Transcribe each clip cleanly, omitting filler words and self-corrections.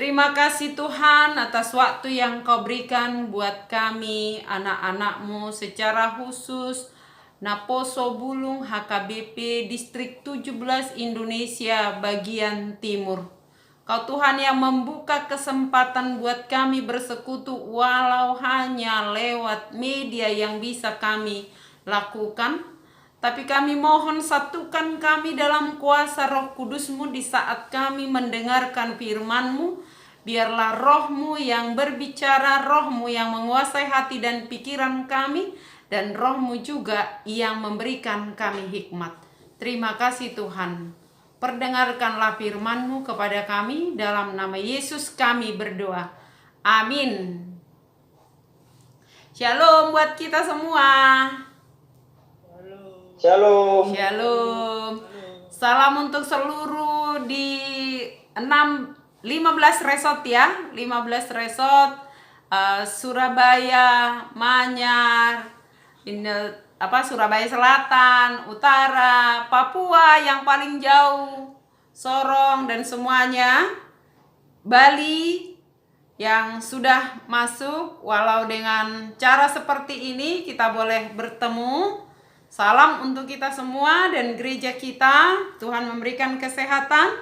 Terima kasih Tuhan atas waktu yang Kau berikan buat kami, anak-anak-Mu secara khusus Naposo Bulung HKBP Distrik 17 Indonesia bagian timur. Kau Tuhan yang membuka kesempatan buat kami bersekutu walau hanya lewat media yang bisa kami lakukan. Tapi kami mohon satukan kami dalam kuasa Roh Kudus-Mu di saat kami mendengarkan firman-Mu. Biarlah Roh-Mu yang berbicara, Roh-Mu yang menguasai hati dan pikiran kami, dan Roh-Mu juga yang memberikan kami hikmat. Terima kasih Tuhan. Perdengarkanlah firman-Mu kepada kami, dalam nama Yesus kami berdoa. Amin. Shalom buat kita semua. Shalom. Shalom. Salam untuk seluruh di 15 resort ya. 15 resort Surabaya, Manyar, Surabaya Selatan, Utara, Papua yang paling jauh, Sorong dan semuanya. Bali yang sudah masuk, walau dengan cara seperti ini kita boleh bertemu. Salam untuk kita semua dan gereja kita. Tuhan memberikan kesehatan.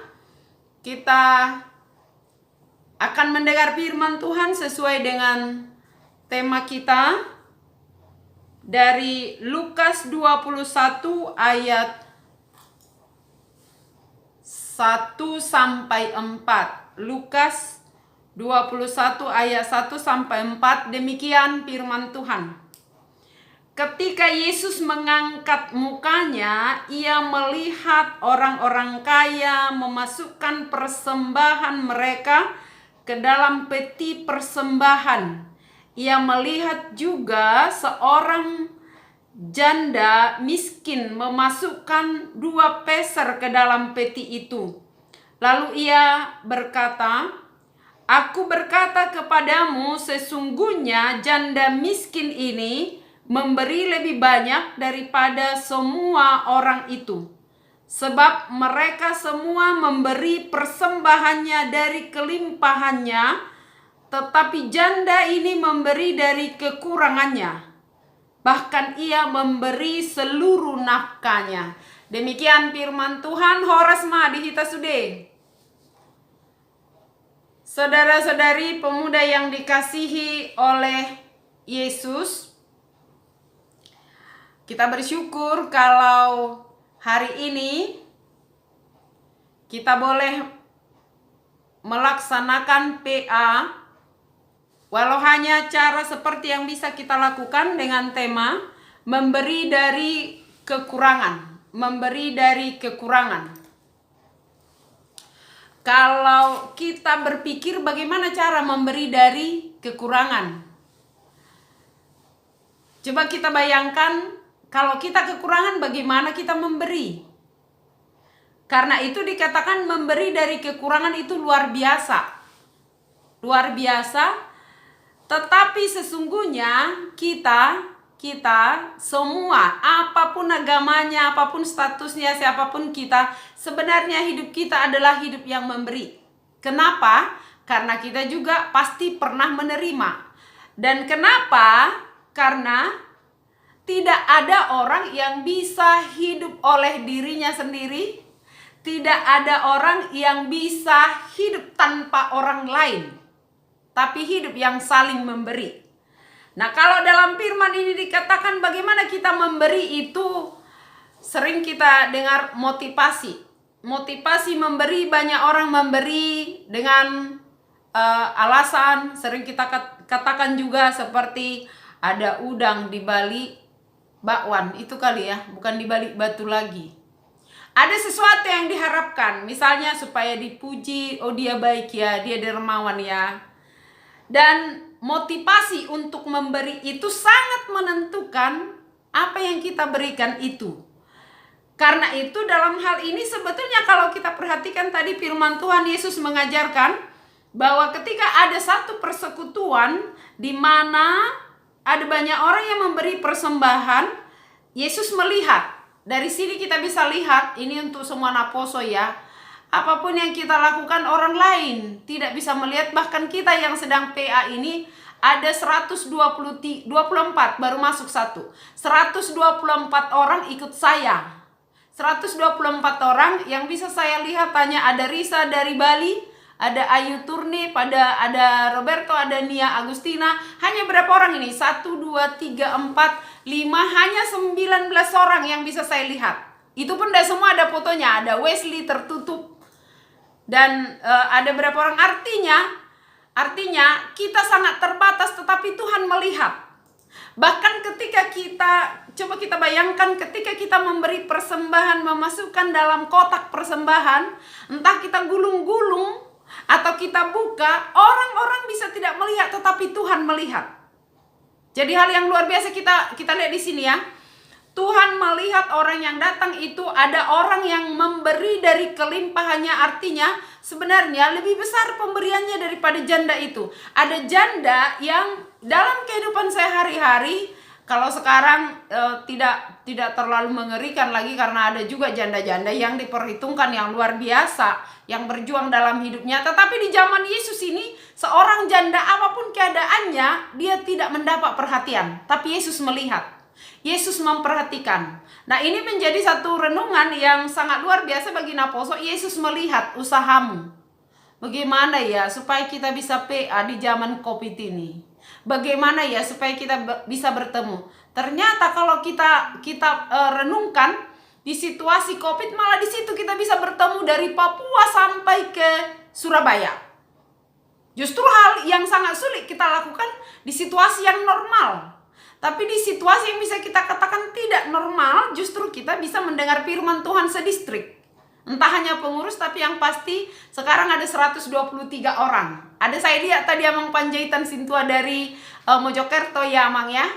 Kita akan mendengar firman Tuhan sesuai dengan tema kita dari Lukas 21 ayat 1 sampai 4. Lukas 21 ayat 1 sampai 4. Demikian firman Tuhan. Ketika Yesus mengangkat mukanya, ia melihat orang-orang kaya memasukkan persembahan mereka ke dalam peti persembahan. Ia melihat juga seorang janda miskin memasukkan 2 peser ke dalam peti itu. Lalu ia berkata, "Aku berkata kepadamu, sesungguhnya janda miskin ini memberi lebih banyak daripada semua orang itu. Sebab mereka semua memberi persembahannya dari kelimpahannya, tetapi janda ini memberi dari kekurangannya. Bahkan ia memberi seluruh nafkahnya." Demikian firman Tuhan. Horas ma dihita sude. Saudara-saudari pemuda yang dikasihi oleh Yesus, kita bersyukur kalau hari ini kita boleh melaksanakan PA, walau hanya cara seperti yang bisa kita lakukan dengan tema memberi dari kekurangan. Memberi dari kekurangan. Kalau kita berpikir bagaimana cara memberi dari kekurangan, coba kita bayangkan, kalau kita kekurangan bagaimana kita memberi? Karena itu dikatakan memberi dari kekurangan itu luar biasa. Luar biasa. Tetapi sesungguhnya kita semua, apapun agamanya, apapun statusnya, siapapun kita, sebenarnya hidup kita adalah hidup yang memberi. Kenapa? Karena kita juga pasti pernah menerima. Dan kenapa? Karena tidak ada orang yang bisa hidup oleh dirinya sendiri. Tidak ada orang yang bisa hidup tanpa orang lain. Tapi hidup yang saling memberi. Nah, kalau dalam firman ini dikatakan bagaimana kita memberi itu, sering kita dengar motivasi. Motivasi memberi, banyak orang memberi dengan alasan. Sering kita katakan juga seperti ada udang di balik bakwan, itu kali ya, bukan di balik batu lagi. Ada sesuatu yang diharapkan, misalnya supaya dipuji, oh dia baik ya, dia dermawan ya. Dan motivasi untuk memberi itu sangat menentukan apa yang kita berikan itu. Karena itu dalam hal ini sebetulnya kalau kita perhatikan tadi firman Tuhan, Yesus mengajarkan bahwa ketika ada satu persekutuan di mana ada banyak orang yang memberi persembahan, Yesus melihat. Dari sini kita bisa lihat, ini untuk semua Naposo ya. Apapun yang kita lakukan orang lain tidak bisa melihat. Bahkan kita yang sedang PA ini ada 124, baru masuk satu. 124 orang ikut saya. 124 orang yang bisa saya lihat, hanya ada Risa dari Bali, ada Ayu Turni, ada Roberto, ada Nia Agustina. Hanya berapa orang ini? 1, 2, 3, 4, 5, hanya 19 orang yang bisa saya lihat. Itu pun tidak semua ada fotonya. Ada Wesley tertutup. Dan ada berapa orang? Artinya kita sangat terbatas, tetapi Tuhan melihat. Bahkan ketika coba kita bayangkan ketika kita memberi persembahan, memasukkan dalam kotak persembahan, entah kita gulung-gulung atau kita buka, orang-orang bisa tidak melihat, tetapi Tuhan melihat. Jadi hal yang luar biasa kita lihat di sini ya. Tuhan melihat orang yang datang itu, ada orang yang memberi dari kelimpahannya. Artinya sebenarnya lebih besar pemberiannya daripada janda itu. Ada janda yang dalam kehidupan sehari-hari, kalau sekarang tidak terlalu mengerikan lagi, karena ada juga janda-janda yang diperhitungkan yang luar biasa, yang berjuang dalam hidupnya. Tetapi di zaman Yesus ini, seorang janda apapun keadaannya, dia tidak mendapat perhatian. Tapi Yesus melihat. Yesus memperhatikan. Nah, ini menjadi satu renungan yang sangat luar biasa bagi Naposo. Yesus melihat usahamu. Bagaimana ya supaya kita bisa PA di zaman COVID ini? Bagaimana ya supaya kita bisa bertemu? Ternyata kalau kita renungkan di situasi COVID, malah di situ kita bisa bertemu dari Papua sampai ke Surabaya. Justru hal yang sangat sulit kita lakukan di situasi yang normal. Tapi di situasi yang bisa kita katakan tidak normal, justru kita bisa mendengar firman Tuhan sedistrik. Entah hanya pengurus, tapi yang pasti sekarang ada 123 orang. Ada saya lihat tadi Amang Panjaitan Sintua dari Mojokerto ya Amang ya.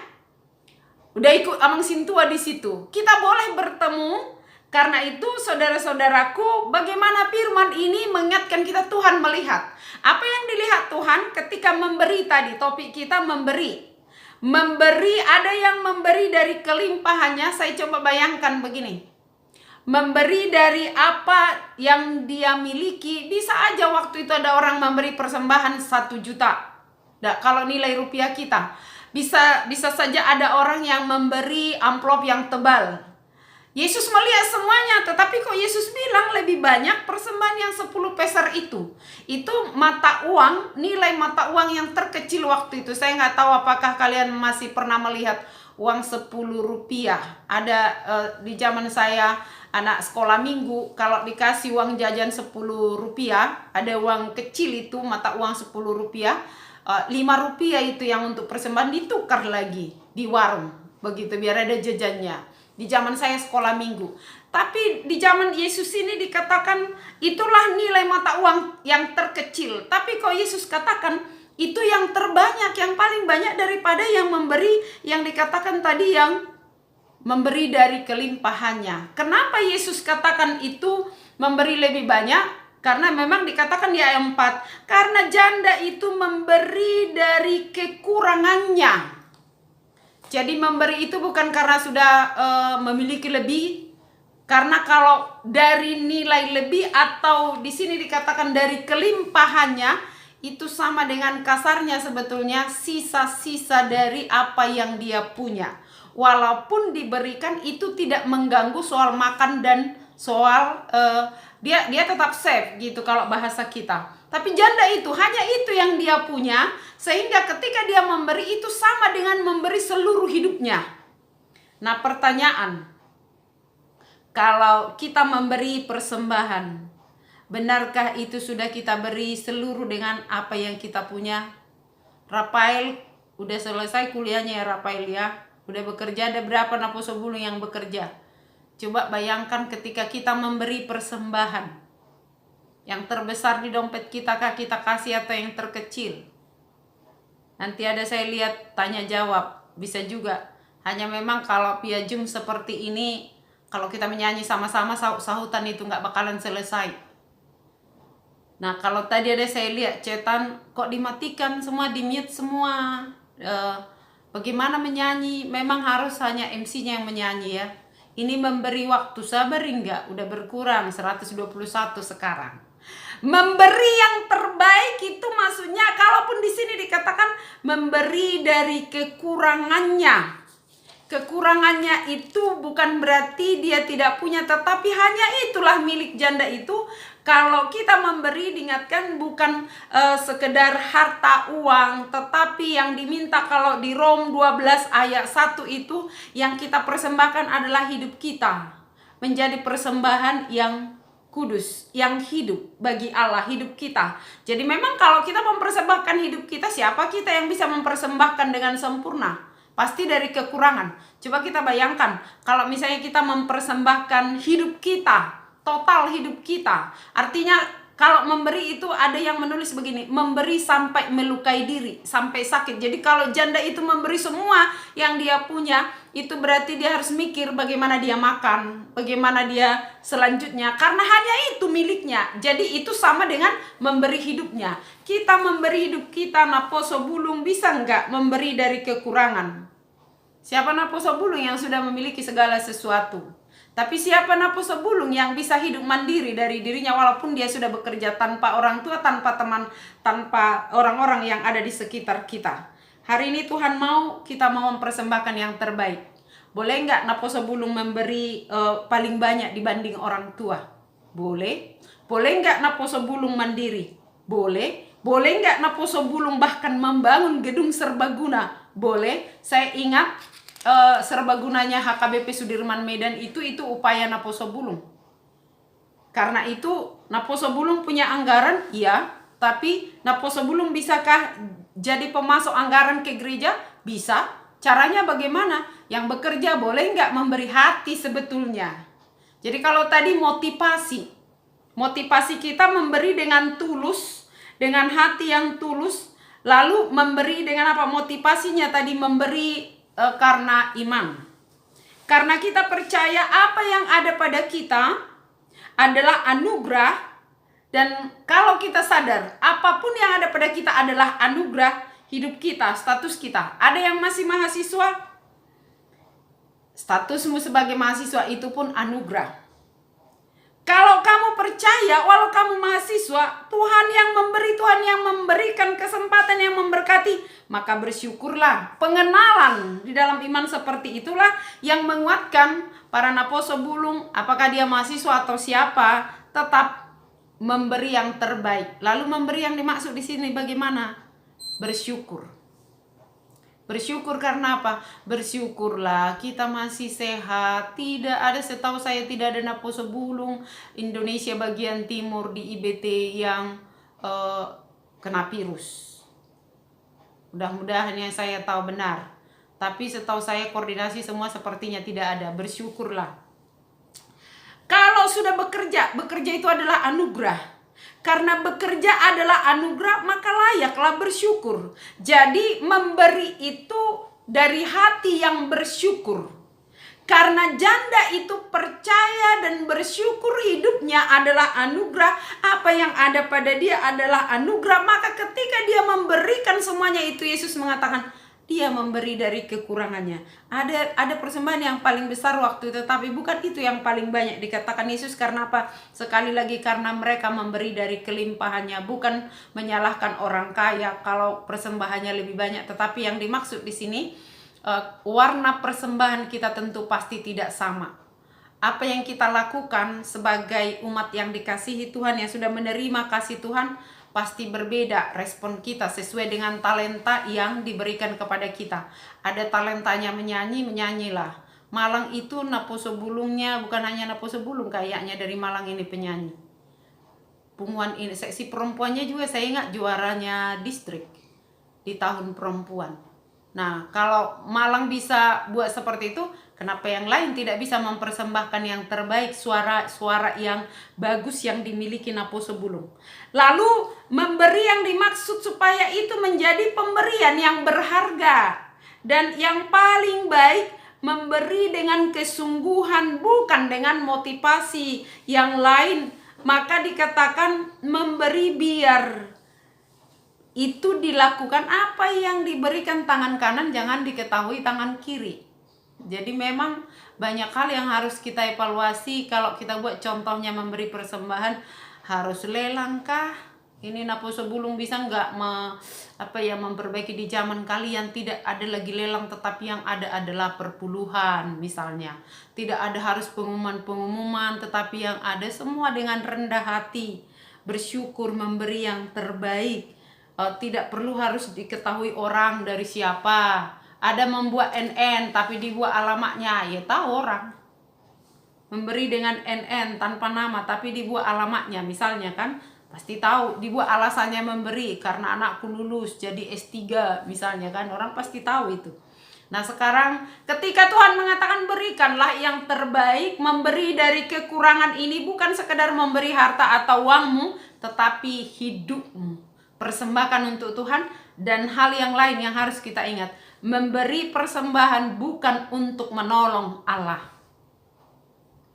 Udah ikut Amang Sintua di situ. Kita boleh bertemu. Karena itu saudara-saudaraku, bagaimana firman ini mengingatkan kita Tuhan melihat. Apa yang dilihat Tuhan ketika memberi tadi, topik kita memberi. Memberi, ada yang memberi dari kelimpahannya. Saya coba bayangkan begini. Memberi dari apa yang dia miliki. Bisa aja waktu itu ada orang memberi persembahan 1 juta. Nah, kalau nilai rupiah kita. Bisa saja ada orang yang memberi amplop yang tebal. Yesus melihat semuanya, tetapi kok Yesus bilang lebih banyak persembahan yang 10 peser itu. Itu mata uang, nilai mata uang yang terkecil waktu itu. Saya nggak tahu apakah kalian masih pernah melihat uang 10 rupiah. Ada di zaman saya anak sekolah minggu, kalau dikasih uang jajan 10 rupiah, ada uang kecil itu mata uang 10 rupiah, 5 rupiah itu yang untuk persembahan ditukar lagi di warung. Begitu biar ada jajannya. Di zaman saya sekolah minggu. Tapi di zaman Yesus ini dikatakan itulah nilai mata uang yang terkecil. Tapi kok Yesus katakan itu yang terbanyak, yang paling banyak daripada yang memberi, yang dikatakan tadi yang memberi dari kelimpahannya. Kenapa Yesus katakan itu memberi lebih banyak? Karena memang dikatakan di ayat 4, karena janda itu memberi dari kekurangannya. Jadi memberi itu bukan karena sudah memiliki lebih, karena kalau dari nilai lebih atau di sini dikatakan dari kelimpahannya, itu sama dengan kasarnya sebetulnya sisa-sisa dari apa yang dia punya. Walaupun diberikan itu tidak mengganggu soal makan dan soal dia tetap safe gitu kalau bahasa kita. Tapi janda itu hanya itu yang dia punya, sehingga ketika dia memberi itu sama dengan memberi seluruh hidupnya. Nah, pertanyaan, kalau kita memberi persembahan, benarkah itu sudah kita beri seluruh dengan apa yang kita punya? Rafael udah selesai kuliahnya ya Rafael ya. Udah bekerja, ada berapa Naposo Bulung yang bekerja? Coba bayangkan ketika kita memberi persembahan. Yang terbesar di dompet kita kah kita kasih atau yang terkecil? Nanti ada saya lihat tanya jawab. Bisa juga. Hanya memang kalau via Zoom seperti ini, kalau kita menyanyi sama-sama sahutan itu nggak bakalan selesai. Nah, kalau tadi ada saya lihat cetan kok dimatikan semua, di-mute semua. Bagaimana menyanyi? Memang harus hanya MC-nya yang menyanyi ya. Ini memberi waktu, sabar enggak? Udah berkurang 121 sekarang. Memberi yang terbaik itu maksudnya, kalaupun di sini dikatakan memberi dari kekurangannya. Kekurangannya itu bukan berarti dia tidak punya, tetapi hanya itulah milik janda itu. Kalau kita memberi, diingatkan bukan sekedar harta uang, tetapi yang diminta kalau di Rom 12 ayat 1 itu, yang kita persembahkan adalah hidup kita. Menjadi persembahan yang kudus, yang hidup bagi Allah, hidup kita. Jadi memang kalau kita mempersembahkan hidup kita, siapa kita yang bisa mempersembahkan dengan sempurna? Pasti dari kekurangan. Coba kita bayangkan, kalau misalnya kita mempersembahkan hidup kita, total hidup kita. Artinya kalau memberi itu ada yang menulis begini, memberi sampai melukai diri, sampai sakit. Jadi kalau janda itu memberi semua yang dia punya, itu berarti dia harus mikir bagaimana dia makan, bagaimana dia selanjutnya, karena hanya itu miliknya. Jadi itu sama dengan memberi hidupnya. Kita memberi hidup kita, Naposo Bulung bisa enggak memberi dari kekurangan? Siapa Naposo Bulung yang sudah memiliki segala sesuatu? Tapi siapa Naposo Bulung yang bisa hidup mandiri dari dirinya walaupun dia sudah bekerja tanpa orang tua, tanpa teman, tanpa orang-orang yang ada di sekitar kita? Hari ini Tuhan mau kita mau mempersembahkan yang terbaik. Boleh nggak Naposo Bulung memberi paling banyak dibanding orang tua? Boleh. Boleh nggak Naposo Bulung mandiri? Boleh. Boleh nggak Naposo Bulung bahkan membangun gedung serbaguna? Boleh. Saya ingat serbagunanya HKBP Sudirman Medan itu upaya Naposo Bulung. Karena itu Naposo Bulung punya anggaran, iya, tapi Naposo Bulung bisakah jadi pemasok anggaran ke gereja? Bisa. Caranya bagaimana? Yang bekerja boleh nggak memberi hati sebetulnya. Jadi kalau tadi motivasi kita memberi dengan tulus, dengan hati yang tulus, lalu memberi dengan apa? Motivasinya tadi memberi karena iman. Karena kita percaya apa yang ada pada kita adalah anugerah. Dan kalau kita sadar apapun yang ada pada kita adalah anugerah, hidup kita, status kita. Ada yang masih mahasiswa, statusmu sebagai mahasiswa itu pun anugerah. Kalau kamu percaya, walau kamu mahasiswa, Tuhan yang memberi, Tuhan yang memberikan kesempatan, yang memberkati, maka bersyukurlah. Pengenalan di dalam iman seperti itulah yang menguatkan para Naposo Bulung, apakah dia mahasiswa atau siapa, tetap memberi yang terbaik. Lalu memberi yang dimaksud di sini bagaimana? Bersyukur. Bersyukur karena apa? Bersyukurlah kita masih sehat. Tidak ada, setahu saya tidak ada Naposo Bulung Indonesia bagian timur di IBT yang kena virus. Mudah-mudahan yang saya tahu benar. Tapi setahu saya koordinasi semua sepertinya tidak ada. Bersyukurlah. Kalau sudah bekerja itu adalah anugerah. Karena bekerja adalah anugerah, maka layaklah bersyukur. Jadi memberi itu dari hati yang bersyukur. Karena janda itu percaya dan bersyukur hidupnya adalah anugerah. Apa yang ada pada dia adalah anugerah. Maka ketika dia memberikan semuanya itu, Yesus mengatakan, dia memberi dari kekurangannya. Ada persembahan yang paling besar waktu itu, tapi bukan itu yang paling banyak dikatakan Yesus. Karena apa? Sekali lagi karena mereka memberi dari kelimpahannya. Bukan menyalahkan orang kaya kalau persembahannya lebih banyak, tetapi yang dimaksud di sini warna persembahan kita tentu pasti tidak sama. Apa yang kita lakukan sebagai umat yang dikasihi Tuhan, yang sudah menerima kasih Tuhan, pasti berbeda respon kita sesuai dengan talenta yang diberikan kepada kita. Ada talentanya menyanyi, menyanyilah. Malang itu Naposo Bulungnya bukan hanya Naposo Bulung, kayaknya dari Malang ini penyanyi. Punguan ini seksi perempuannya juga saya ingat juaranya distrik di tahun perempuan. Nah, kalau Malang bisa buat seperti itu, kenapa yang lain tidak bisa mempersembahkan yang terbaik, suara yang bagus yang dimiliki Naposo Bulung. Lalu memberi yang dimaksud supaya itu menjadi pemberian yang berharga. Dan yang paling baik, memberi dengan kesungguhan, bukan dengan motivasi yang lain. Maka dikatakan memberi biar itu dilakukan, apa yang diberikan tangan kanan jangan diketahui tangan kiri. Jadi memang banyak hal yang harus kita evaluasi. Kalau kita buat contohnya memberi persembahan, harus lelang kah? Ini napo sebelum bisa nggak memperbaiki di zaman kalian tidak ada lagi lelang, tetapi yang ada adalah perpuluhan misalnya. Tidak ada harus pengumuman-pengumuman, tetapi yang ada semua dengan rendah hati, bersyukur memberi yang terbaik. Tidak perlu harus diketahui orang dari siapa. Ada membuat NN tapi dibuat alamatnya, ya tahu orang. Memberi dengan NN tanpa nama tapi dibuat alamatnya misalnya kan, pasti tahu. Dibuat alasannya memberi karena anakku lulus jadi S3 misalnya kan, orang pasti tahu itu. Nah sekarang ketika Tuhan mengatakan berikanlah yang terbaik, memberi dari kekurangan ini bukan sekedar memberi harta atau uangmu, tetapi hidupmu. Persembahkan untuk Tuhan. Dan hal yang lain yang harus kita ingat, memberi persembahan bukan untuk menolong Allah.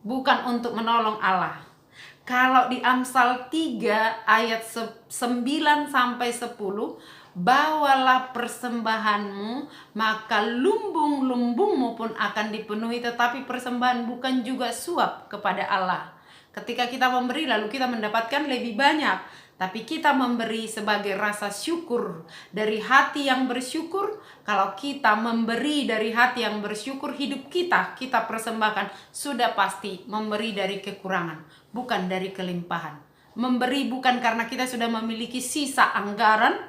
Bukan untuk menolong Allah. Kalau di Amsal 3 ayat 9-10, bawalah persembahanmu, maka lumbung-lumbungmu pun akan dipenuhi. Tetapi persembahan bukan juga suap kepada Allah. Ketika kita memberi lalu kita mendapatkan lebih banyak, tapi kita memberi sebagai rasa syukur dari hati yang bersyukur. Kalau kita memberi dari hati yang bersyukur, hidup kita persembahkan, sudah pasti memberi dari kekurangan, bukan dari kelimpahan. Memberi bukan karena kita sudah memiliki sisa anggaran,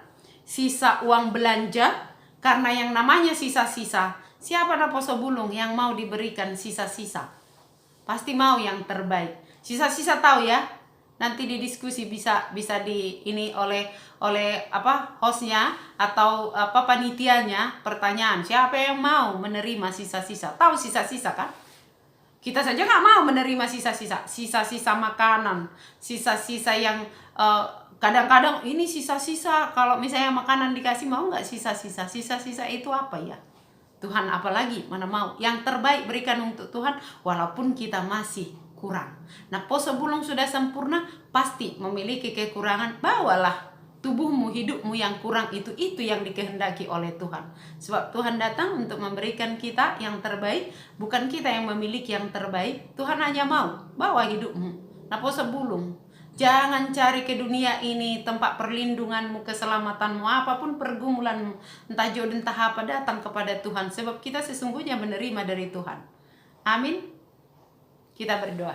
sisa uang belanja. Karena yang namanya sisa-sisa, siapa naposo bulung yang mau diberikan sisa-sisa? Pasti mau yang terbaik. Sisa-sisa tahu ya. Nanti di diskusi bisa di ini oleh hostnya atau panitianya, pertanyaan siapa yang mau menerima sisa-sisa. Tahu sisa-sisa kan? Kita saja nggak mau menerima sisa-sisa makanan, sisa-sisa yang kadang-kadang ini sisa-sisa. Kalau misalnya makanan dikasih, mau nggak sisa-sisa? Sisa-sisa itu apa ya? Tuhan apalagi mana mau. Yang terbaik berikan untuk Tuhan walaupun kita masih kurang. Nah sebelum sudah sempurna pasti memiliki kekurangan. Bawalah tubuhmu, hidupmu yang kurang itu yang dikehendaki oleh Tuhan. Sebab Tuhan datang untuk memberikan kita yang terbaik, bukan kita yang memiliki yang terbaik. Tuhan hanya mau bawa hidupmu. Nah sebelum jangan cari ke dunia ini tempat perlindunganmu, keselamatanmu, apapun pergumulanmu, entah jodoh entah apa, datang kepada Tuhan. Sebab kita sesungguhnya menerima dari Tuhan. Amin. Kita berdoa.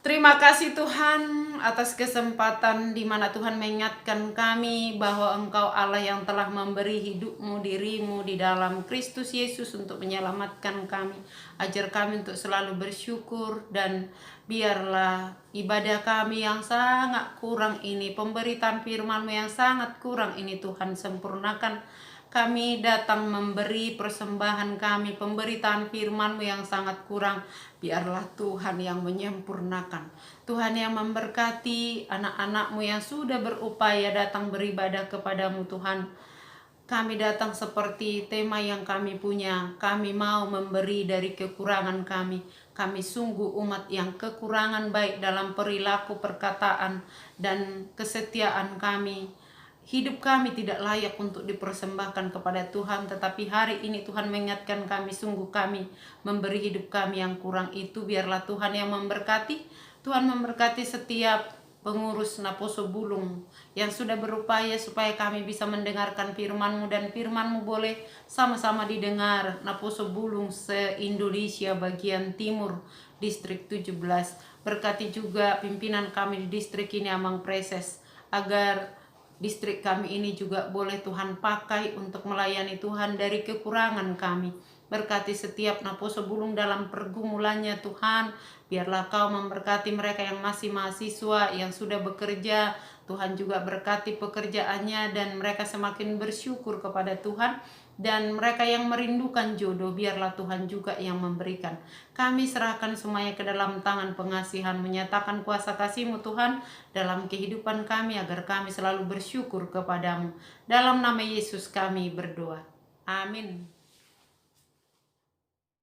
Terima kasih Tuhan atas kesempatan di mana Tuhan mengingatkan kami bahwa Engkau Allah yang telah memberi hidupmu, dirimu di dalam Kristus Yesus untuk menyelamatkan kami. Ajar kami untuk selalu bersyukur, dan biarlah ibadah kami yang sangat kurang ini, pemberitaan firman-Mu yang sangat kurang ini Tuhan sempurnakan. Kami datang memberi persembahan kami, pemberitaan firman-Mu yang sangat kurang. Biarlah Tuhan yang menyempurnakan. Tuhan yang memberkati anak-anak-Mu yang sudah berupaya datang beribadah kepadamu Tuhan. Kami datang seperti tema yang kami punya. Kami mau memberi dari kekurangan kami. Kami sungguh umat yang kekurangan baik dalam perilaku, perkataan, dan kesetiaan kami. Hidup kami tidak layak untuk dipersembahkan kepada Tuhan, tetapi hari ini Tuhan mengingatkan kami, sungguh kami memberi hidup kami yang kurang itu. Biarlah Tuhan yang memberkati. Tuhan memberkati setiap pengurus Naposo Bulung yang sudah berupaya supaya kami bisa mendengarkan firman-Mu, dan firman-Mu boleh sama-sama didengar Naposo Bulung se-Indonesia bagian timur, distrik 17. Berkati juga pimpinan kami di distrik ini, Amang Preses, agar distrik kami ini juga boleh Tuhan pakai untuk melayani Tuhan dari kekurangan kami. Berkati setiap Naposo Bulung dalam pergumulannya Tuhan. Biarlah Kau memberkati mereka yang masih mahasiswa, yang sudah bekerja. Tuhan juga berkati pekerjaannya, dan mereka semakin bersyukur kepada Tuhan. Dan mereka yang merindukan jodoh, biarlah Tuhan juga yang memberikan. Kami serahkan semuanya ke dalam tangan pengasihan, menyatakan kuasa kasih-Mu Tuhan dalam kehidupan kami, agar kami selalu bersyukur kepadamu. Dalam nama Yesus kami berdoa. Amin.